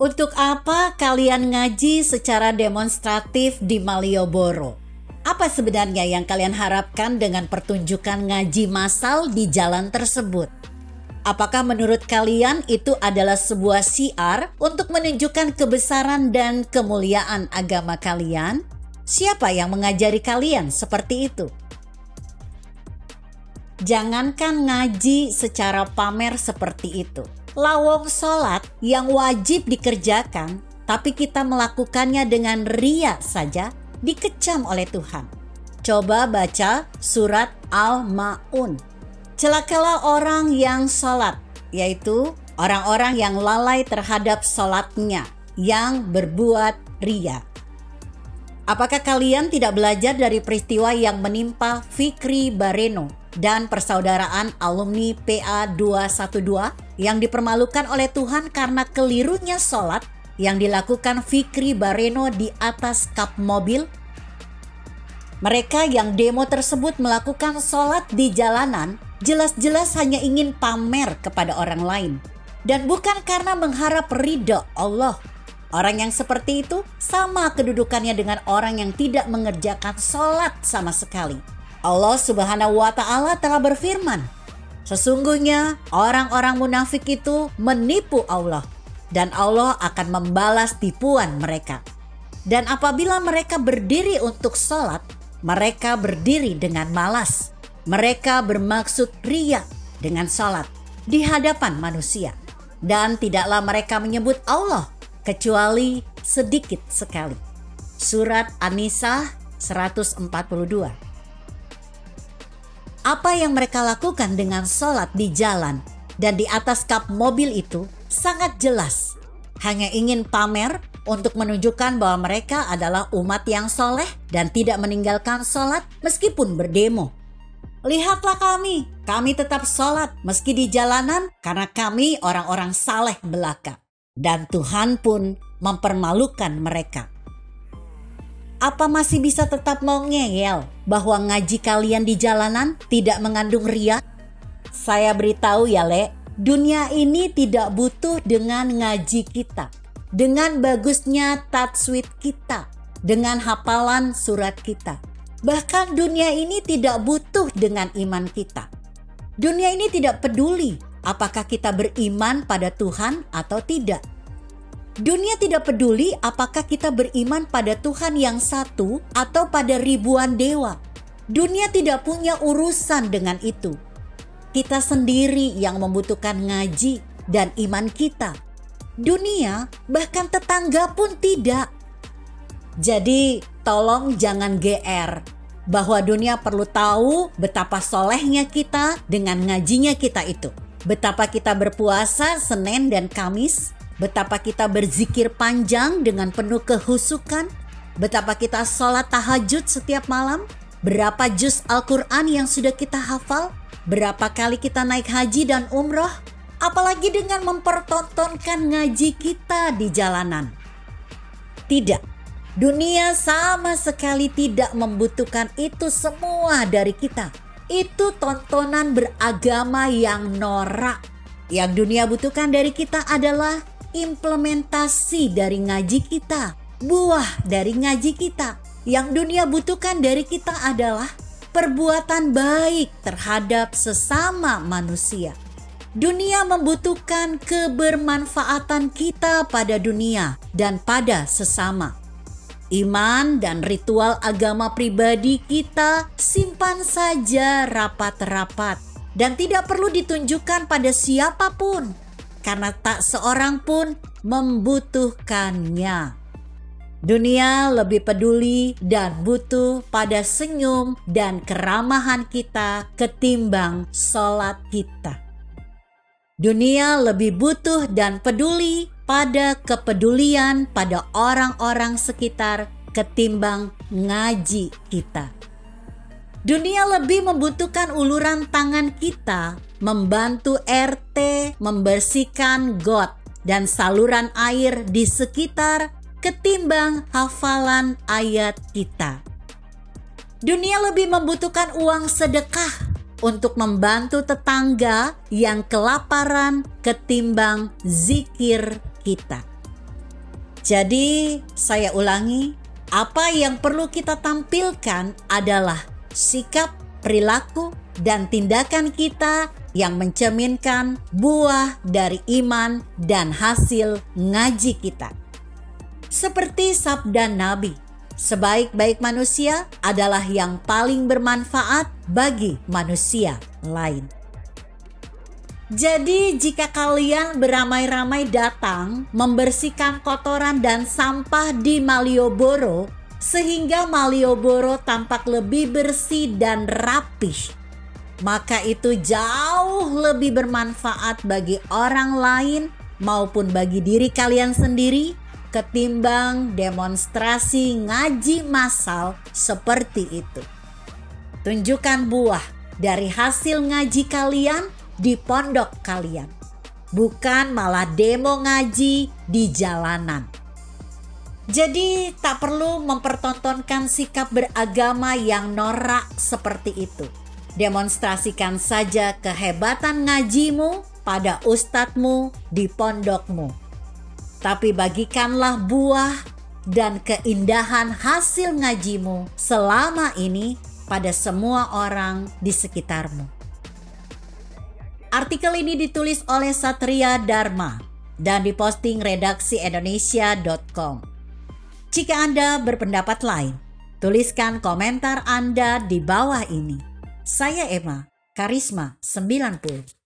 Untuk apa kalian ngaji secara demonstratif di Malioboro? Apa sebenarnya yang kalian harapkan dengan pertunjukan ngaji massal di jalan tersebut? Apakah menurut kalian itu adalah sebuah syiar untuk menunjukkan kebesaran dan kemuliaan agama kalian? Siapa yang mengajari kalian seperti itu? Jangankan ngaji secara pamer seperti itu. Lawong sholat yang wajib dikerjakan, tapi kita melakukannya dengan riya saja, dikecam oleh Tuhan. Coba baca surat Al-Ma'un. Celakalah orang yang sholat, yaitu orang-orang yang lalai terhadap sholatnya, yang berbuat riya. Apakah kalian tidak belajar dari peristiwa yang menimpa Fikri Bareno dan persaudaraan alumni PA 212 yang dipermalukan oleh Tuhan karena kelirunya sholat yang dilakukan Fikri Bareno di atas kap mobil? Mereka yang demo tersebut melakukan sholat di jalanan jelas-jelas hanya ingin pamer kepada orang lain, dan bukan karena mengharap ridho Allah. Orang yang seperti itu sama kedudukannya dengan orang yang tidak mengerjakan sholat sama sekali. Allah Subhanahu wa Ta'ala telah berfirman, sesungguhnya orang-orang munafik itu menipu Allah, dan Allah akan membalas tipuan mereka. Dan apabila mereka berdiri untuk sholat, mereka berdiri dengan malas. Mereka bermaksud riya dengan sholat di hadapan manusia, dan tidaklah mereka menyebut Allah kecuali sedikit sekali. Surat An-Nisa 142. Apa yang mereka lakukan dengan sholat di jalan dan di atas kap mobil itu sangat jelas. Hanya ingin pamer untuk menunjukkan bahwa mereka adalah umat yang soleh dan tidak meninggalkan sholat meskipun berdemo. Lihatlah kami tetap sholat meski di jalanan karena kami orang-orang saleh belaka. Dan Tuhan pun mempermalukan mereka. Apa masih bisa tetap mau ngeyel bahwa ngaji kalian di jalanan tidak mengandung riya? Saya beritahu ya dunia ini tidak butuh dengan ngaji kita, dengan bagusnya tajwid kita, dengan hafalan surat kita. Bahkan dunia ini tidak butuh dengan iman kita. Dunia ini tidak peduli apakah kita beriman pada Tuhan atau tidak. Dunia tidak peduli apakah kita beriman pada Tuhan yang satu atau pada ribuan dewa. Dunia tidak punya urusan dengan itu. Kita sendiri yang membutuhkan ngaji dan iman kita. Dunia, bahkan tetangga pun tidak. Jadi tolong jangan GR bahwa dunia perlu tahu betapa solehnya kita dengan ngajinya kita itu. Betapa kita berpuasa Senin dan Kamis, betapa kita berzikir panjang dengan penuh kehusukan, betapa kita sholat tahajud setiap malam, berapa juz Al-Quran yang sudah kita hafal, berapa kali kita naik haji dan umroh, apalagi dengan mempertontonkan ngaji kita di jalanan. Tidak, dunia sama sekali tidak membutuhkan itu semua dari kita. Itu tontonan beragama yang norak. Yang dunia butuhkan dari kita adalah implementasi dari ngaji kita, buah dari ngaji kita. Yang dunia butuhkan dari kita adalah perbuatan baik terhadap sesama manusia. Dunia membutuhkan kebermanfaatan kita pada dunia dan pada sesama. Iman dan ritual agama pribadi kita simpan saja rapat-rapat dan tidak perlu ditunjukkan pada siapapun karena tak seorang pun membutuhkannya. Dunia lebih peduli dan butuh pada senyum dan keramahan kita ketimbang sholat kita. Dunia lebih butuh dan peduli pada kepedulian pada orang-orang sekitar ketimbang ngaji kita. Dunia lebih membutuhkan uluran tangan kita membantu RT membersihkan got dan saluran air di sekitar ketimbang hafalan ayat kita. Dunia lebih membutuhkan uang sedekah untuk membantu tetangga yang kelaparan ketimbang zikir kita. Jadi, saya ulangi, apa yang perlu kita tampilkan adalah sikap, perilaku, dan tindakan kita yang mencerminkan buah dari iman dan hasil ngaji kita. Seperti sabda Nabi, sebaik-baik manusia adalah yang paling bermanfaat bagi manusia lain. Jadi jika kalian beramai-ramai datang membersihkan kotoran dan sampah di Malioboro sehingga Malioboro tampak lebih bersih dan rapih, maka itu jauh lebih bermanfaat bagi orang lain maupun bagi diri kalian sendiri ketimbang demonstrasi ngaji massal seperti itu. Tunjukkan buah dari hasil ngaji kalian di pondok kalian, bukan malah demo ngaji di jalanan. Jadi tak perlu mempertontonkan sikap beragama yang norak seperti itu. Demonstrasikan saja kehebatan ngajimu pada ustadzmu di pondokmu. Tapi bagikanlah buah dan keindahan hasil ngajimu selama ini pada semua orang di sekitarmu. Artikel ini ditulis oleh Satria Dharma dan diposting redaksi Indonesia.com. Jika Anda berpendapat lain, tuliskan komentar Anda di bawah ini. Saya Emma, Karisma 90.